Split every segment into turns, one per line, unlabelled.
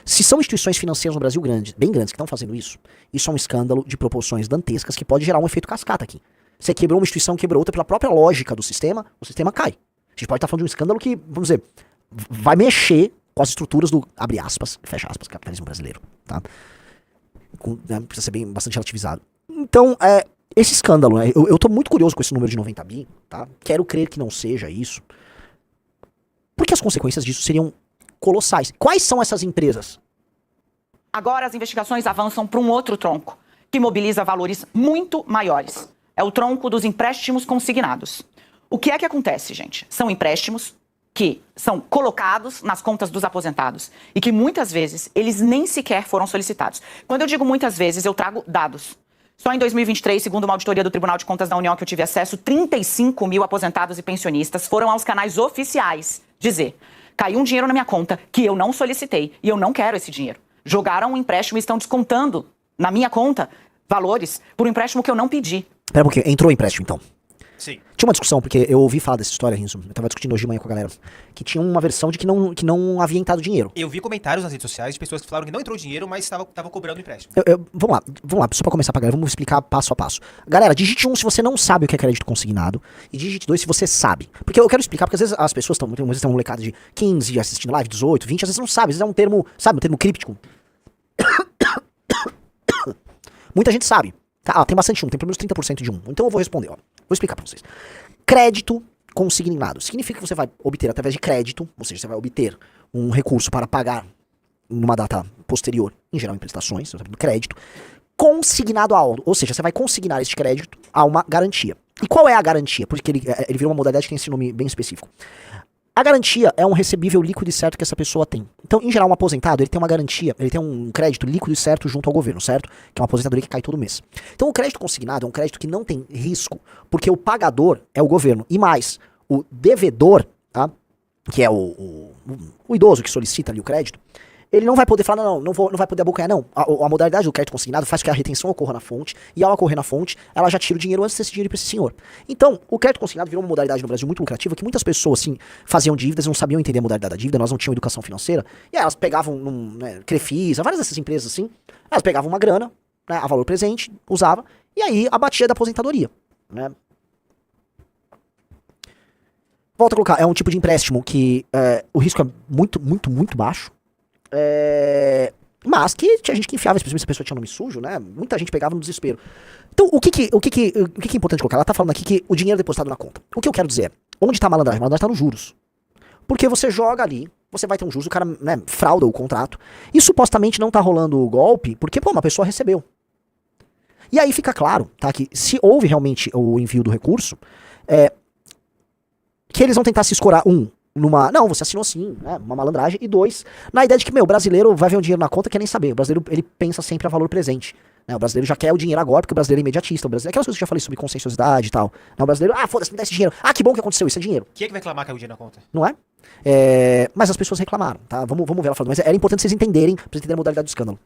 Se são instituições financeiras no Brasil grandes, bem grandes, que estão fazendo isso é um escândalo de proporções dantescas que pode gerar um efeito cascata aqui. Você quebrou uma instituição, quebrou outra pela própria lógica do sistema, o sistema cai. A gente pode estar falando de um escândalo que, vamos dizer, vai mexer com as estruturas do, abre aspas, fecha aspas, capitalismo brasileiro, tá? Precisa ser bastante relativizado. Então, esse escândalo, né, eu tô muito curioso com esse número de 90 bi, tá? Quero crer que não seja isso, porque as consequências disso seriam colossais. Quais são essas empresas?
Agora as investigações avançam para um outro tronco, que mobiliza valores muito maiores. É o tronco dos empréstimos consignados. O que é que acontece, gente? São empréstimos que são colocados nas contas dos aposentados e que muitas vezes eles nem sequer foram solicitados. Quando eu digo muitas vezes, eu trago dados. Só em 2023, segundo uma auditoria do Tribunal de Contas da União que eu tive acesso, 35 mil aposentados e pensionistas foram aos canais oficiais dizer: caiu um dinheiro na minha conta que eu não solicitei e eu não quero esse dinheiro. Jogaram um empréstimo e estão descontando na minha conta valores por um empréstimo que eu não pedi.
Pera um pouquinho, entrou o empréstimo então?
Sim.
Tinha uma discussão, porque eu ouvi falar dessa história, Rinzo, eu tava discutindo hoje de manhã com a galera, que tinha uma versão de que não havia entrado dinheiro.
Eu vi comentários nas redes sociais de pessoas que falaram que não entrou dinheiro, mas estavam cobrando empréstimo.
Vamos lá, só pra começar pra galera, vamos explicar passo a passo. Galera, digite 1 se você não sabe o que é crédito consignado, e digite 2 se você sabe. Porque eu quero explicar, porque às vezes as pessoas estão, às vezes tem uma molecada de 15 assistindo live, 18, 20, às vezes não sabe, às vezes é um termo, sabe, um termo críptico. Muita gente sabe. Tá, tem bastante tem pelo menos 30% de então eu vou responder, ó. Vou explicar pra vocês. Crédito consignado significa que você vai obter através de crédito, ou seja, você vai obter um recurso para pagar numa data posterior, em geral em prestações, você vai pedindo crédito, consignado a algo, ou seja, você vai consignar este crédito a uma garantia. E qual é a garantia? Porque ele virou uma modalidade que tem esse nome bem específico. A garantia é um recebível líquido e certo que essa pessoa tem. Então, em geral, um aposentado, ele tem uma garantia, ele tem um crédito líquido e certo junto ao governo, certo? Que é uma aposentadoria que cai todo mês. Então, o crédito consignado é um crédito que não tem risco, porque o pagador é o governo. E mais, o devedor, tá? Que é o idoso que solicita ali o crédito, ele não vai poder falar, não vai poder abocanhar, não. A modalidade do crédito consignado faz com que a retenção ocorra na fonte, e ao ocorrer na fonte, ela já tira o dinheiro antes desse dinheiro para esse senhor. Então, o crédito consignado virou uma modalidade no Brasil muito lucrativa, que muitas pessoas, assim, faziam dívidas, não sabiam entender a modalidade da dívida, nós não tínhamos educação financeira, e aí elas pegavam, Crefisa, várias dessas empresas, assim, elas pegavam uma grana, né, a valor presente, usava, e aí abatia da aposentadoria, né. Volto a colocar, é um tipo de empréstimo que o risco é muito, muito, muito baixo, mas que tinha gente que enfiava, especialmente se a pessoa tinha nome sujo, né? Muita gente pegava no desespero. Então, o que é importante colocar? Ela tá falando aqui que o dinheiro é depositado na conta. O que eu quero dizer é, onde tá a malandragem? A malandragem tá nos juros. Porque você joga ali, você vai ter um juros, o cara, né, frauda o contrato, e supostamente não tá rolando o golpe, porque, pô, uma pessoa recebeu. E aí fica claro, tá, que se houve realmente o envio do recurso, que eles vão tentar se escorar, não, você assinou sim, né, uma malandragem, e 2, na ideia de que, o brasileiro vai ver um dinheiro na conta, quer nem saber, o brasileiro, ele pensa sempre a valor presente, né, o brasileiro já quer o dinheiro agora, porque o brasileiro é imediatista, o brasileiro, aquelas coisas que eu já falei sobre conscienciosidade e tal, né, o brasileiro, foda-se, me dá esse dinheiro, que bom que aconteceu isso, é dinheiro.
Quem é que vai reclamar que é o dinheiro na conta?
Não é? Mas as pessoas reclamaram, tá, vamos ver ela falando, mas era importante vocês entenderem, pra vocês entenderem a modalidade do escândalo.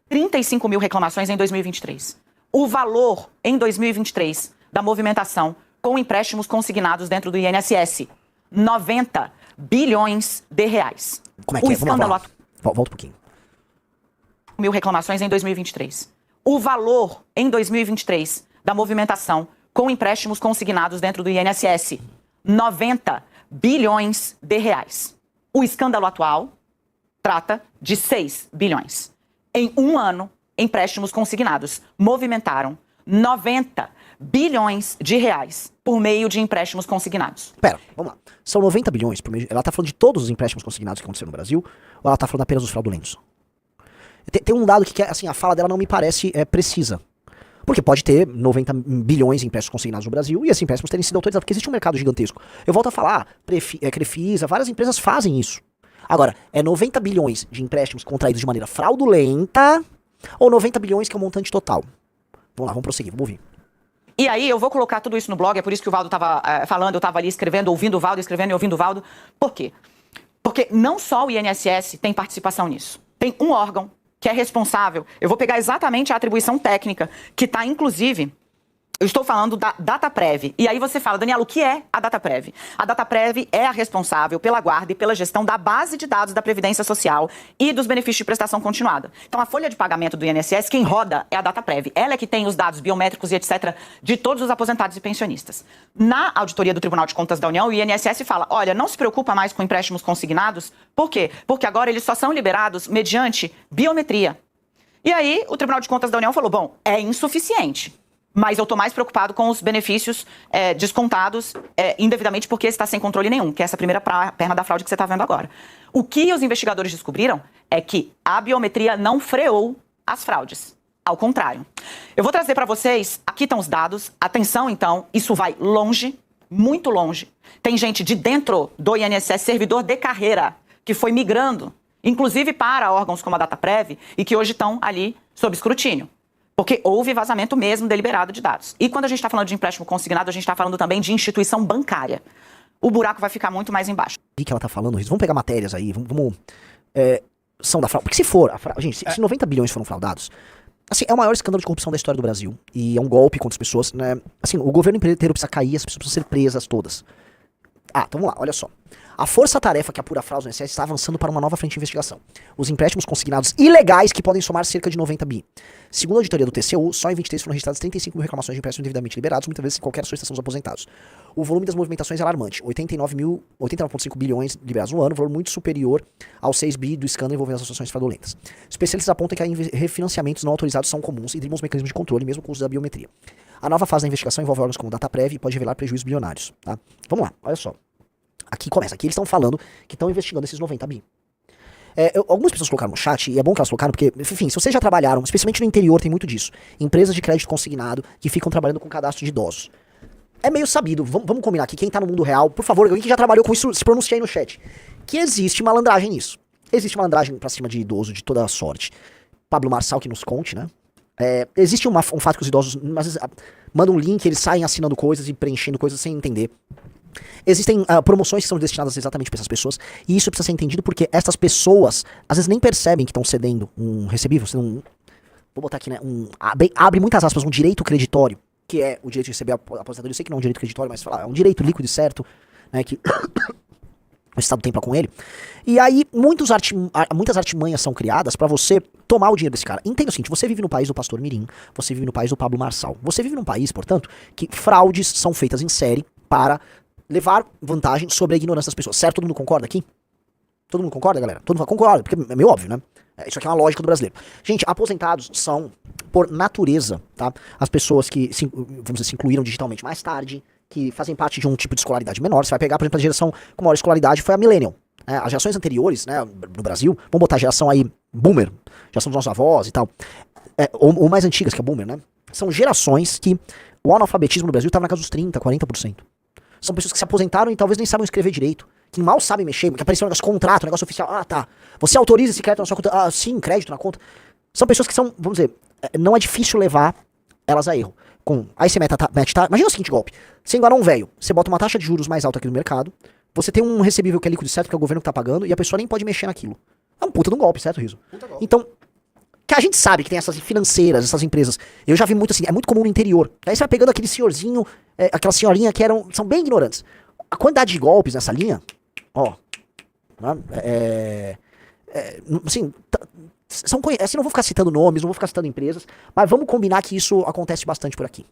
35 mil reclamações em 2023. O valor, em 2023, da movimentação com empréstimos consignados dentro do INSS, 90 bilhões de reais. Como é que Vamos lá. Volta um pouquinho.
Mil reclamações em 2023. O valor, em 2023, da movimentação com empréstimos consignados dentro do INSS, 90 bilhões de reais. O escândalo atual trata de 6 bilhões. Em um ano, empréstimos consignados movimentaram 90 bilhões de reais por meio de empréstimos consignados.
Pera, vamos lá. São 90 bilhões por meio. Ela tá falando de todos os empréstimos consignados que aconteceram no Brasil, ou ela tá falando apenas dos fraudulentos? Tem um dado que, assim, a fala dela não me parece precisa. Porque pode ter 90 bilhões em empréstimos consignados no Brasil e esses empréstimos terem sido autorizados, porque existe um mercado gigantesco. Eu volto a falar, Crefisa, várias empresas fazem isso. Agora, 90 bilhões de empréstimos contraídos de maneira fraudulenta ou 90 bilhões que é o montante total? Vamos lá, vamos prosseguir, vamos ouvir.
E aí eu vou colocar tudo isso no blog, é por isso que o Valdo estava falando, eu estava ali escrevendo, ouvindo o Valdo, escrevendo e ouvindo o Valdo. Por quê? Porque não só o INSS tem participação nisso. Tem um órgão que é responsável, eu vou pegar exatamente a atribuição técnica, que está inclusive Eu estou falando da Dataprev. E aí você fala, Daniela, o que é a Dataprev? A Dataprev é a responsável pela guarda e pela gestão da base de dados da Previdência Social e dos benefícios de prestação continuada. Então, a folha de pagamento do INSS, quem roda é a Dataprev. Ela é que tem os dados biométricos e etc. de todos os aposentados e pensionistas. Na auditoria do Tribunal de Contas da União, o INSS fala, olha, não se preocupa mais com empréstimos consignados. Por quê? Porque agora eles só são liberados mediante biometria. E aí, o Tribunal de Contas da União falou, bom, é insuficiente. Mas eu estou mais preocupado com os benefícios descontados indevidamente porque está sem controle nenhum, que é essa primeira perna da fraude que você está vendo agora. O que os investigadores descobriram é que a biometria não freou as fraudes. Ao contrário. Eu vou trazer para vocês, aqui estão os dados. Atenção, então, isso vai longe, muito longe. Tem gente de dentro do INSS, servidor de carreira, que foi migrando, inclusive para órgãos como a Dataprev, e que hoje estão ali sob escrutínio. Porque houve vazamento mesmo deliberado de dados. E quando a gente está falando de empréstimo consignado, a gente está falando também de instituição bancária. O buraco vai ficar muito mais embaixo.
O que ela tá falando, Riz? Vamos pegar matérias aí, vamos são da fraude. Porque se for, gente, se 90 bilhões foram fraudados, assim, é o maior escândalo de corrupção da história do Brasil. E é um golpe contra as pessoas, né? Assim, o governo inteiro precisa cair, as pessoas precisam ser presas todas. Então vamos lá, olha só. A força-tarefa que apura fraude no INSS está avançando para uma nova frente de investigação. Os empréstimos consignados ilegais que podem somar cerca de 90 bi. Segundo a auditoria do TCU, só em 23 foram registradas 35 mil reclamações de empréstimos devidamente liberados, muitas vezes sem qualquer solicitação dos aposentados. O volume das movimentações é alarmante. 89,5 bilhões liberados no ano, valor muito superior aos 6 bi do escândalo envolvendo as associações fraudulentas. Especialistas apontam que refinanciamentos não autorizados são comuns e driblam os mecanismos de controle, mesmo com o uso da biometria. A nova fase da investigação envolve órgãos como Dataprev e pode revelar prejuízos bilionários. Tá? Vamos lá, olha só. Aqui começa. Aqui eles estão falando que estão investigando esses 90 bi. Algumas pessoas colocaram no chat, e é bom que elas colocaram, porque, enfim, se vocês já trabalharam, especialmente no interior, tem muito disso. Empresas de crédito consignado que ficam trabalhando com cadastro de idosos. É meio sabido, vamos combinar aqui, quem tá no mundo real, por favor, alguém que já trabalhou com isso, se pronuncia aí no chat. Que existe malandragem nisso. Existe malandragem pra cima de idoso de toda a sorte. Pablo Marçal que nos conte, né? Existe um fato que os idosos às vezes, mandam um link, eles saem assinando coisas e preenchendo coisas sem entender. Existem promoções que são destinadas exatamente para essas pessoas, e isso precisa ser entendido porque essas pessoas às vezes nem percebem que estão cedendo um recebível, vou botar aqui, né, abre muitas aspas, um direito creditório, que é o direito de receber a aposentadoria. Eu sei que não é um direito creditório, mas é um direito líquido e certo, né, que o Estado tem pra com ele. E aí muitas artimanhas são criadas pra você tomar o dinheiro desse cara. Entenda o seguinte, você vive no país do Pastor Mirim, você vive no país do Pablo Marçal, você vive num país, portanto, que fraudes são feitas em série para levar vantagem sobre a ignorância das pessoas. Certo? Todo mundo concorda aqui? Todo mundo concorda, galera? Todo mundo concorda, porque é meio óbvio, né? Isso aqui é uma lógica do brasileiro. Gente, aposentados são, por natureza, tá? As pessoas que, vamos dizer, se incluíram digitalmente mais tarde, que fazem parte de um tipo de escolaridade menor. Você vai pegar, por exemplo, a geração com maior escolaridade foi a Millennial. As gerações anteriores, né, no Brasil, vamos botar a geração aí, Boomer, geração dos nossos avós e tal, ou mais antigas que a Boomer, né? São gerações que o analfabetismo no Brasil estava na casa dos 30%, 40%. São pessoas que se aposentaram e talvez nem sabem escrever direito, que mal sabem mexer, que apareceu um negócio contrato, um negócio oficial. Tá. Você autoriza esse crédito na sua conta? Sim, crédito na conta. São pessoas que são, vamos dizer, não é difícil levar elas a erro. Aí você mete, imagina o seguinte golpe. Você engana um velho, você bota uma taxa de juros mais alta aqui no mercado, você tem um recebível que é líquido certo, que é o governo que tá pagando, e a pessoa nem pode mexer naquilo. É um puta de um golpe, certo, Riso? Então, que a gente sabe que tem essas financeiras, essas empresas. Eu já vi muito assim, é muito comum no interior. Aí você vai pegando aquele senhorzinho, aquela senhorinha que são bem ignorantes. A quantidade de golpes nessa linha, assim, assim, não vou ficar citando nomes, não vou ficar citando empresas, mas vamos combinar que isso acontece bastante por aqui.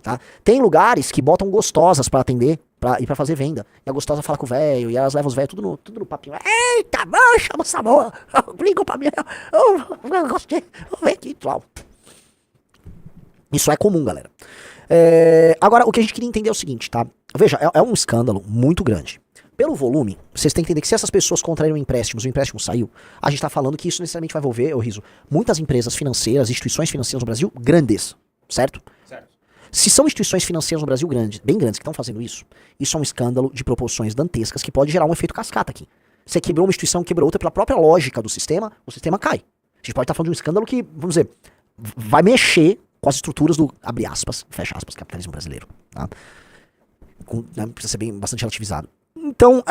Tá? Tem lugares que botam gostosas pra atender e pra fazer venda. E a gostosa fala com o velho, e elas levam os velhos tudo no papinho. Eita, chama essa boa, liga pra mim, eu gostei, vem aqui, tchau. Isso é comum, galera. Agora, o que a gente queria entender é o seguinte, tá? Veja, é um escândalo muito grande. Pelo volume, vocês têm que entender que se essas pessoas contraíram empréstimos, o empréstimo saiu, a gente tá falando que isso necessariamente vai envolver, Riso, muitas empresas financeiras, instituições financeiras no Brasil grandes, certo? Certo. Se são instituições financeiras no Brasil bem grandes, que estão fazendo isso é um escândalo de proporções dantescas que pode gerar um efeito cascata aqui. Você quebrou uma instituição, quebrou outra, pela própria lógica do sistema, o sistema cai. A gente pode estar falando de um escândalo que, vamos dizer, vai mexer com as estruturas do, abre aspas, fecha aspas, capitalismo brasileiro. Tá? Precisa ser bastante relativizado. Então,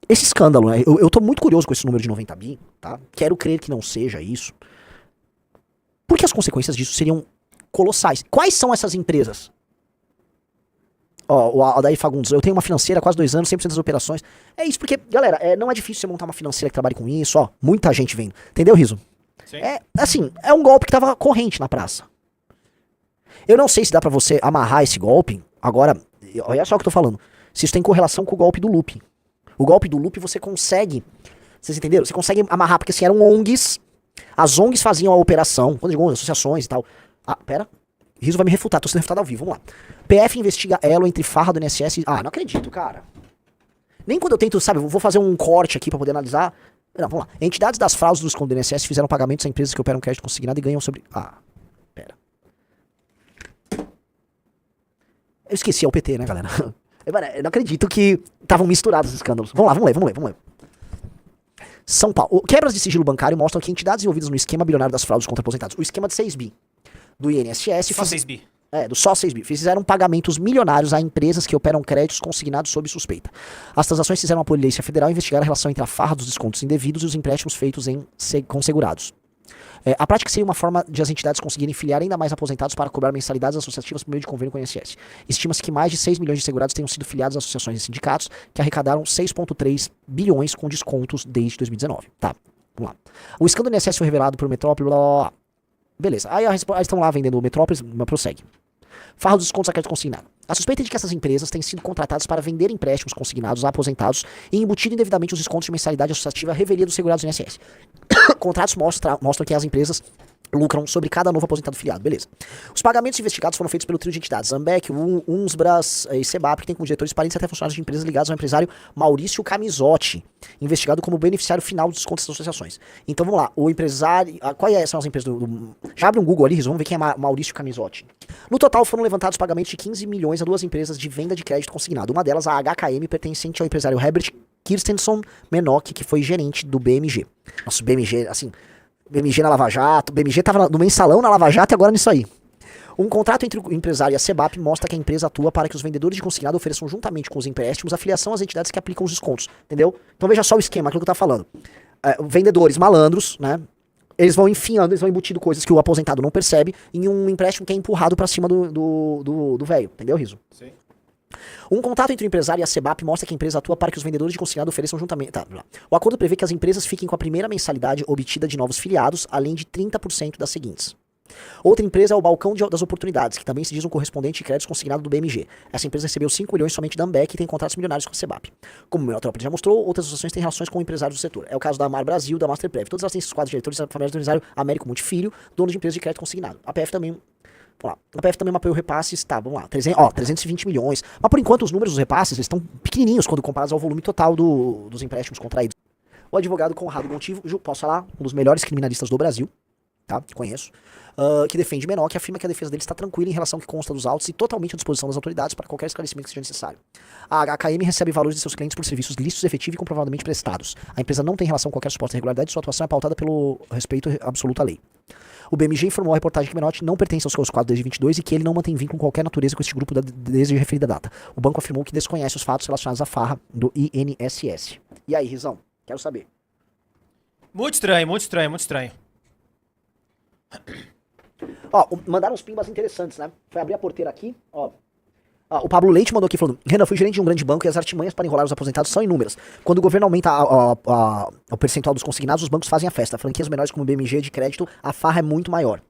esse escândalo, né, eu tô muito curioso com esse número de 90 bi, tá? Quero crer que não seja isso. Porque as consequências disso seriam colossais. Quais são essas empresas Ó, o Aldair Fagundes, eu tenho uma financeira há quase 2 anos, 100% das operações. É isso, porque, galera, não é difícil você montar uma financeira que trabalhe com isso, ó. Muita gente vendo. Entendeu, Riso?
Sim.
Assim, é um golpe que tava corrente na praça. Eu não sei se dá pra você amarrar esse golpe. Agora, olha só o que eu tô falando. Se isso tem correlação com o golpe do loop. O golpe do loop você consegue. Vocês entenderam? Você consegue amarrar, porque assim, eram ONGs. As ONGs faziam a operação. Quando eu digo associações e tal. Ah, pera. Riso vai me refutar, tô sendo refutado ao vivo, vamos lá. PF investiga elo entre farra do INSS. Ah, não acredito, cara. Nem quando eu tento, sabe, eu vou fazer um corte aqui pra poder analisar. Não, vamos lá. Entidades das fraudes dos descontos do INSS fizeram pagamentos a empresas que operam crédito consignado e ganham sobre. Ah, pera. Eu esqueci, é o PT, né, galera? Eu não acredito que estavam misturados os escândalos. Vamos lá, vamos ler. São Paulo. Quebras de sigilo bancário mostram que entidades envolvidas no esquema bilionário das fraudes contra aposentados, o esquema de 6 bi do INSS...
Só 6 bi.
Do só 6 bi. Fizeram pagamentos milionários a empresas que operam créditos consignados sob suspeita. As transações fizeram a Polícia Federal investigar a relação entre a farra dos descontos indevidos e os empréstimos feitos com segurados. A prática seria uma forma de as entidades conseguirem filiar ainda mais aposentados para cobrar mensalidades associativas por meio de convênio com o INSS. Estima-se que mais de 6 milhões de segurados tenham sido filiados a associações e sindicatos que arrecadaram 6,3 bilhões com descontos desde 2019. Tá, vamos lá. O escândalo do INSS foi revelado por Metrópole, blá, blá, blá. Beleza, aí estão lá vendendo o Metrópolis, mas prossegue. Farra dos descontos a crédito consignado. A suspeita é de que essas empresas têm sido contratadas para vender empréstimos consignados a aposentados e embutido indevidamente os descontos de mensalidade associativa à revelia dos segurados do INSS. Contratos mostram que as empresas lucram sobre cada novo aposentado filiado, beleza. Os pagamentos investigados foram feitos pelo trio de entidades Ambec, Unsbras e Sebap, que tem como diretores parentes até funcionários de empresas ligadas ao empresário Maurício Camisotti, investigado como beneficiário final dos descontos das associações. Então vamos lá, o empresário... Quais são as empresas Já abre um Google ali, vamos ver quem é Maurício Camisotti. No total foram levantados pagamentos de 15 milhões a 2 empresas de venda de crédito consignado. Uma delas, a HKM, pertencente ao empresário Herbert Kirstenson Menock, que foi gerente do BMG. Nossa, o BMG, assim... BMG na Lava Jato, BMG tava no mensalão na Lava Jato e agora nisso aí. Um contrato entre o empresário e a Sebap mostra que a empresa atua para que os vendedores de consignado ofereçam juntamente com os empréstimos a filiação às entidades que aplicam os descontos, entendeu? Então veja só o esquema, aquilo que eu tava falando. Vendedores malandros, né? Eles vão enfiando, eles vão embutindo coisas que o aposentado não percebe em um empréstimo que é empurrado pra cima do velho, entendeu, Riso?
Sim.
Um contato entre o empresário e a Sebap mostra que a empresa atua para que os vendedores de consignado ofereçam juntamente... O acordo prevê que as empresas fiquem com a primeira mensalidade obtida de novos filiados, além de 30% das seguintes. Outra empresa é o Balcão das Oportunidades, que também se diz um correspondente de créditos consignado do BMG. Essa empresa recebeu 5 milhões somente da Ambec e tem contratos milionários com a Sebap. Como o Metrópole já mostrou, outras associações têm relações com empresários do setor. É o caso da Amar Brasil, da Masterprev. Todas elas têm esses quadros diretores familiares do empresário Américo Montifilho, dono de empresas de crédito consignado. A PF também... Vamos lá. A PF também mapeou repasses, tá, vamos lá, 320 milhões. Mas por enquanto os números dos repasses eles estão pequenininhos quando comparados ao volume total dos empréstimos contraídos. O advogado Conrado Gontijo, posso falar, um dos melhores criminalistas do Brasil, tá, conheço, que defende Menock, afirma que a defesa dele está tranquila em relação ao que consta dos autos e totalmente à disposição das autoridades para qualquer esclarecimento que seja necessário. A HKM recebe valores de seus clientes por serviços lícitos, efetivos e comprovadamente prestados. A empresa não tem relação com qualquer suposta irregularidade e sua atuação é pautada pelo respeito absoluto à lei. O BMG informou à reportagem que Menotti não pertence aos seus quadros desde 22 e que ele não mantém vínculo com qualquer natureza com este grupo desde a referida data. O banco afirmou que desconhece os fatos relacionados à farra do INSS. E aí, Rizão? Quero saber.
Muito estranho, muito estranho, muito estranho.
Ó, mandaram uns pimbas interessantes, né? Foi abrir a porteira aqui, ó. O Pablo Leite mandou aqui falando: Renan, fui gerente de um grande banco e as artimanhas para enrolar os aposentados são inúmeras. Quando o governo aumenta o percentual dos consignados, os bancos fazem a festa. Franquias menores como o BMG de crédito, a farra é muito maior.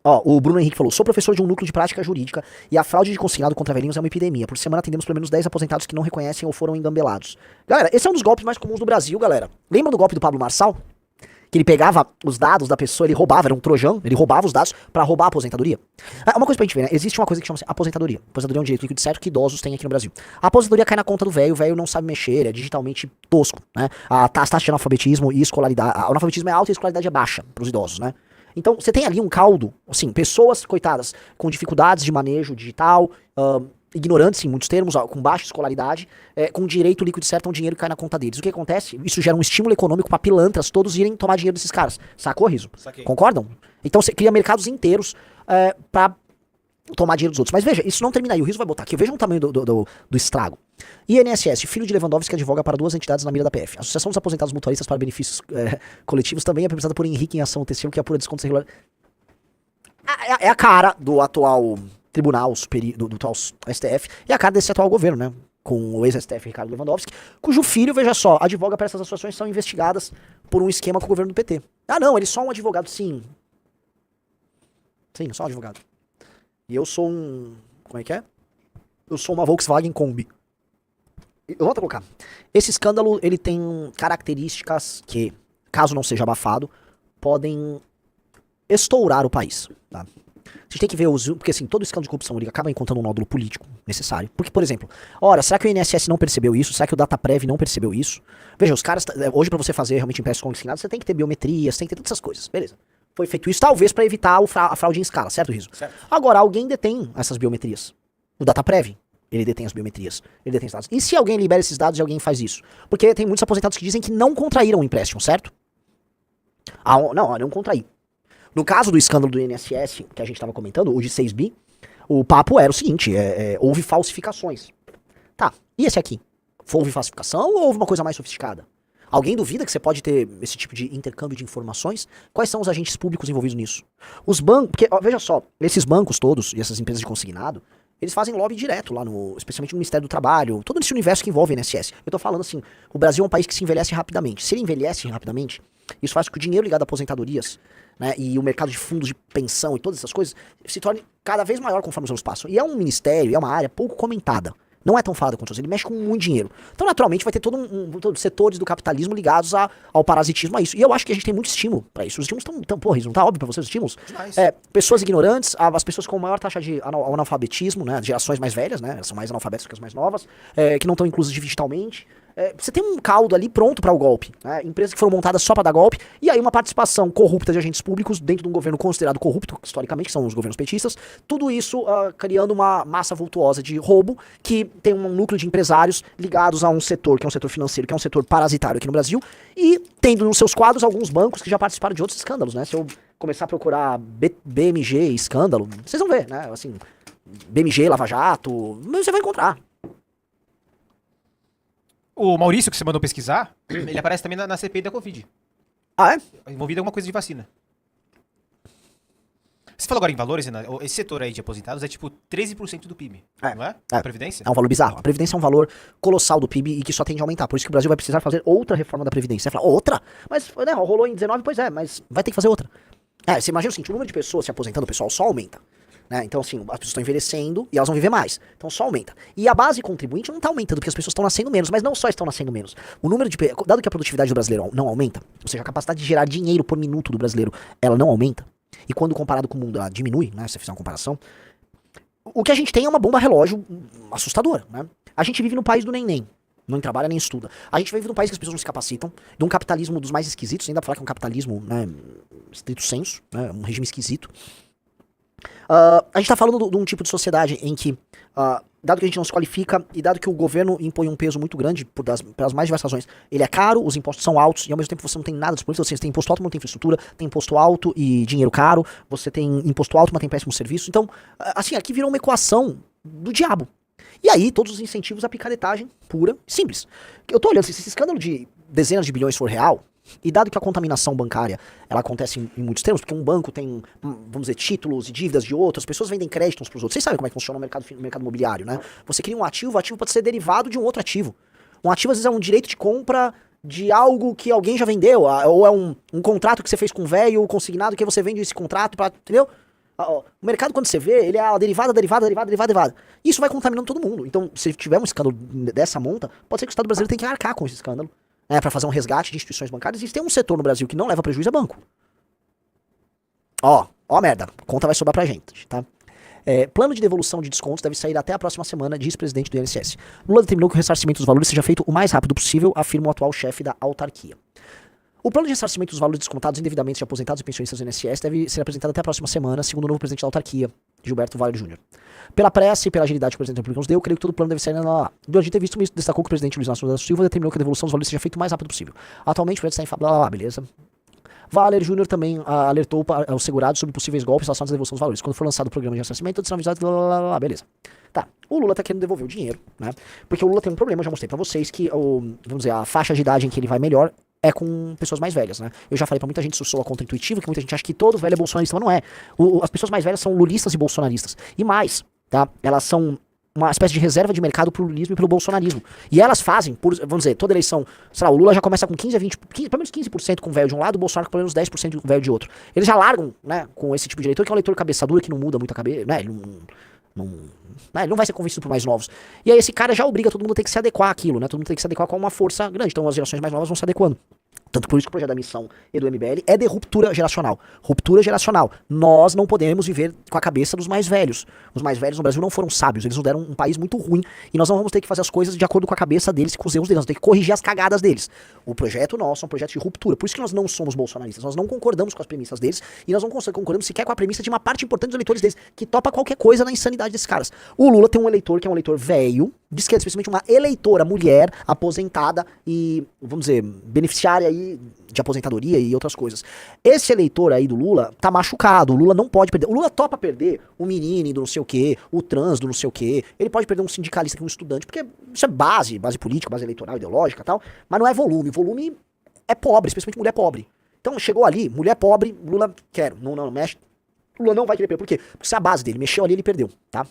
O Bruno Henrique falou: sou professor de um núcleo de prática jurídica e a fraude de consignado contra velhinhos é uma epidemia. Por semana atendemos pelo menos 10 aposentados que não reconhecem ou foram engambelados. Galera, esse é um dos golpes mais comuns do Brasil, galera. Lembra do golpe do Pablo Marçal? Que ele pegava os dados da pessoa, ele roubava, era um trojão, ele roubava os dados pra roubar a aposentadoria. Uma coisa pra gente ver, né? Existe uma coisa que chama-se aposentadoria. Aposentadoria é um direito líquido certo que idosos têm aqui no Brasil. A aposentadoria cai na conta do velho, o velho não sabe mexer, é digitalmente tosco, né? As taxas de analfabetismo e escolaridade, o analfabetismo é alto e a escolaridade é baixa pros idosos, né? Então, você tem ali um caldo, assim, pessoas, coitadas, com dificuldades de manejo digital, ignorantes em muitos termos, com baixa escolaridade, com direito líquido certo, um dinheiro que cai na conta deles. O que acontece? Isso gera um estímulo econômico para pilantras todos irem tomar dinheiro desses caras. Sacou, Riso?
Saquei.
Concordam? Então você cria mercados inteiros para tomar dinheiro dos outros. Mas veja, isso não termina aí. O Riso vai botar aqui. Vejam o tamanho do estrago. INSS, filho de Lewandowski, advoga para 2 entidades na mira da PF. A Associação dos Aposentados Mutualistas para Benefícios Coletivos também é representada por Henrique em ação tecido que apura descontos irregulares. É a cara do atual tribunal superior, do atual STF, e a cara desse atual governo, né? Com o ex-STF Ricardo Lewandowski, cujo filho, veja só, advoga para essas associações que são investigadas por um esquema com o governo do PT. Ah, não, ele é só um advogado, sim. Sim, só um advogado. E eu sou um... Como é que é? Eu sou uma Volkswagen Kombi. Eu volto a colocar. Esse escândalo, ele tem características que, caso não seja abafado, podem estourar o país, tá? A gente tem que ver porque assim, todo escândalo de corrupção ele acaba encontrando um nódulo político necessário. Porque, por exemplo, ora, será que o INSS não percebeu isso? Será que o Dataprev não percebeu isso? Veja, os caras, hoje pra você fazer realmente empréstimos consignados, você tem que ter biometria, você tem que ter todas essas coisas, beleza. Foi feito isso talvez pra evitar a fraude em escala, certo, Riso?
Certo.
Agora, alguém detém essas biometrias. O Dataprev, ele detém as biometrias, ele detém os dados. E se alguém libera esses dados e alguém faz isso? Porque tem muitos aposentados que dizem que não contraíram o empréstimo, certo? Não contraí. No caso do escândalo do INSS, que a gente estava comentando, o de 6 bi, o papo era o seguinte, houve falsificações. Tá, e esse aqui? Houve falsificação ou houve uma coisa mais sofisticada? Alguém duvida que você pode ter esse tipo de intercâmbio de informações? Quais são os agentes públicos envolvidos nisso? Os bancos, porque, ó, veja só, esses bancos todos e essas empresas de consignado, eles fazem lobby direto lá especialmente no Ministério do Trabalho, todo esse universo que envolve o INSS. Eu tô falando assim, o Brasil é um país que se envelhece rapidamente. Se ele envelhece rapidamente, isso faz com que o dinheiro ligado a aposentadorias, né, e o mercado de fundos de pensão e todas essas coisas se torne cada vez maior conforme os anos passam. E é um ministério, é uma área pouco comentada. Não é tão falada quanto os outros, ele mexe com muito dinheiro. Então, naturalmente, vai ter todos setores do capitalismo ligados ao parasitismo, a isso. E eu acho que a gente tem muito estímulo pra isso. Os estímulos estão, porra, isso não tá óbvio pra vocês, os estímulos?
Demais.
Pessoas ignorantes, as pessoas com maior taxa de analfabetismo, né, gerações mais velhas, né, são mais analfabetas que as mais novas, que não estão inclusas digitalmente. Você tem um caldo ali pronto para o golpe, né? Empresas que foram montadas só para dar golpe, e aí uma participação corrupta de agentes públicos dentro de um governo considerado corrupto, historicamente, que são os governos petistas, tudo isso criando uma massa vultuosa de roubo, que tem um núcleo de empresários ligados a um setor, que é um setor financeiro, que é um setor parasitário aqui no Brasil, e tendo nos seus quadros alguns bancos que já participaram de outros escândalos, né? Se eu começar a procurar BMG escândalo, vocês vão ver, né? Assim, BMG, Lava Jato, você vai encontrar.
O Maurício, que você mandou pesquisar, ele aparece também na CPI da Covid.
Ah, é?
Envolvido em alguma coisa de vacina. Você falou agora em valores, Renan, esse setor aí de aposentados é tipo 13% do PIB, não é? A Previdência?
É um valor bizarro. A Previdência é um valor colossal do PIB e que só tende a aumentar. Por isso que o Brasil vai precisar fazer outra reforma da Previdência. Você fala, outra? Mas, né, rolou em 19, pois é, mas vai ter que fazer outra. Você imagina o seguinte, o número de pessoas se aposentando, o pessoal só aumenta. Né? Então, assim, as pessoas estão envelhecendo e elas vão viver mais. Então, só aumenta. E a base contribuinte não está aumentando, porque as pessoas estão nascendo menos. Mas não só estão nascendo menos. O número de... Dado que a produtividade do brasileiro não aumenta, ou seja, a capacidade de gerar dinheiro por minuto do brasileiro, ela não aumenta. E quando comparado com o mundo, ela diminui, né? Se você fizer uma comparação. O que a gente tem é uma bomba relógio assustadora, né? A gente vive no país do nem. Não trabalha nem estuda. A gente vive num país que as pessoas não se capacitam, de um capitalismo dos mais esquisitos, ainda pra falar que é um capitalismo, né, estrito senso, né, um regime esquisito. A gente tá falando de um tipo de sociedade em que, dado que a gente não se qualifica e dado que o governo impõe um peso muito grande pelas mais diversas razões, ele é caro, os impostos são altos e ao mesmo tempo você não tem nada disponível. Você tem imposto alto, mas não tem infraestrutura, tem imposto alto e dinheiro caro, você tem imposto alto, mas tem péssimo serviço. Então, assim, aqui virou uma equação do diabo. E aí, todos os incentivos à picaretagem pura e simples. Eu tô olhando, se esse escândalo de dezenas de bilhões for real, e dado que a contaminação bancária, ela acontece em muitos termos, porque um banco tem, vamos dizer, títulos e dívidas de outros, as pessoas vendem créditos para os outros. Vocês sabem como é que funciona o mercado imobiliário, né? Você cria um ativo, o ativo pode ser derivado de um outro ativo. Um ativo, às vezes, é um direito de compra de algo que alguém já vendeu, ou é um contrato que você fez com o velho, consignado, que você vende esse contrato, entendeu? O mercado, quando você vê, ele é a derivada. Isso vai contaminando todo mundo. Então, se tiver um escândalo dessa monta, pode ser que o Estado brasileiro tenha que arcar com esse escândalo. Para fazer um resgate de instituições bancárias. E se tem um setor no Brasil que não leva prejuízo, é banco. Ó a merda, a conta vai sobrar pra gente, tá? Plano de devolução de descontos deve sair até a próxima semana, diz o presidente do INSS. Lula determinou que o ressarcimento dos valores seja feito o mais rápido possível, afirma o atual chefe da autarquia. O plano de ressarcimento dos valores descontados indevidamente de aposentados e pensionistas do INSS deve ser apresentado até a próxima semana, segundo o novo presidente da autarquia, Gilberto Valle Júnior. Pela pressa e pela agilidade que o presidente da República nos deu, creio que todo o plano deve sair lá. Durante ter visto isso, destacou que o presidente Luiz Inácio Lula da Silva determinou que a devolução dos valores seja feita o mais rápido possível. Atualmente o projeto está em blá, beleza. Valer Júnior também alertou aos segurados sobre possíveis golpes relacionados à devolução dos valores. Quando for lançado o programa de ressarcimento, todos serão avisados, beleza. Tá, o Lula tá querendo devolver o dinheiro, né? Porque o Lula tem um problema, eu já mostrei pra vocês, que vamos dizer, a faixa de idade em que ele vai melhor é com pessoas mais velhas, né? Eu já falei pra muita gente, isso soa contra-intuitivo, que muita gente acha que todo velho é bolsonarista, mas não é. As pessoas mais velhas são lulistas e bolsonaristas. E mais, tá? Elas são uma espécie de reserva de mercado pro lulismo e pelo bolsonarismo. E elas fazem, vamos dizer, toda eleição, sei lá, o Lula já começa com 15 a 20, pelo menos 15% com o velho de um lado, o Bolsonaro com pelo menos 10% com o velho de outro. Eles já largam, né, com esse tipo de eleitor, que é um eleitor cabeça dura, que não muda muito a cabeça, né, ele não vai ser convencido por mais novos. E aí esse cara já obriga todo mundo a ter que se adequar àquilo, né, todo mundo tem que se adequar com uma força grande, então as gerações mais novas vão se adequando. Tanto por isso que o projeto da missão e do MBL é de ruptura geracional. Ruptura geracional. Nós não podemos viver com a cabeça dos mais velhos. Os mais velhos no Brasil não foram sábios, eles nos deram um país muito ruim e nós não vamos ter que fazer as coisas de acordo com a cabeça deles e com os erros deles, nós vamos ter que corrigir as cagadas deles. O projeto nosso é um projeto de ruptura, por isso que nós não somos bolsonaristas, nós não concordamos com as premissas deles e nós não concordamos sequer com a premissa de uma parte importante dos eleitores deles, que topa qualquer coisa na insanidade desses caras. O Lula tem um eleitor que é um eleitor velho, de esquerda, especialmente uma eleitora mulher, aposentada e, vamos dizer, beneficiária aí de aposentadoria e outras coisas. Esse eleitor aí do Lula tá machucado, o Lula não pode perder. O Lula topa perder o menino do não sei o quê, o trans do não sei o quê, ele pode perder um sindicalista, um estudante, porque isso é base política, base eleitoral, ideológica e tal, mas não é volume. Volume é pobre, especialmente mulher pobre. Então chegou ali, mulher pobre, Lula quer, não mexe, Lula não vai querer perder. Por quê? Porque se a base dele mexeu ali, ele perdeu, tá?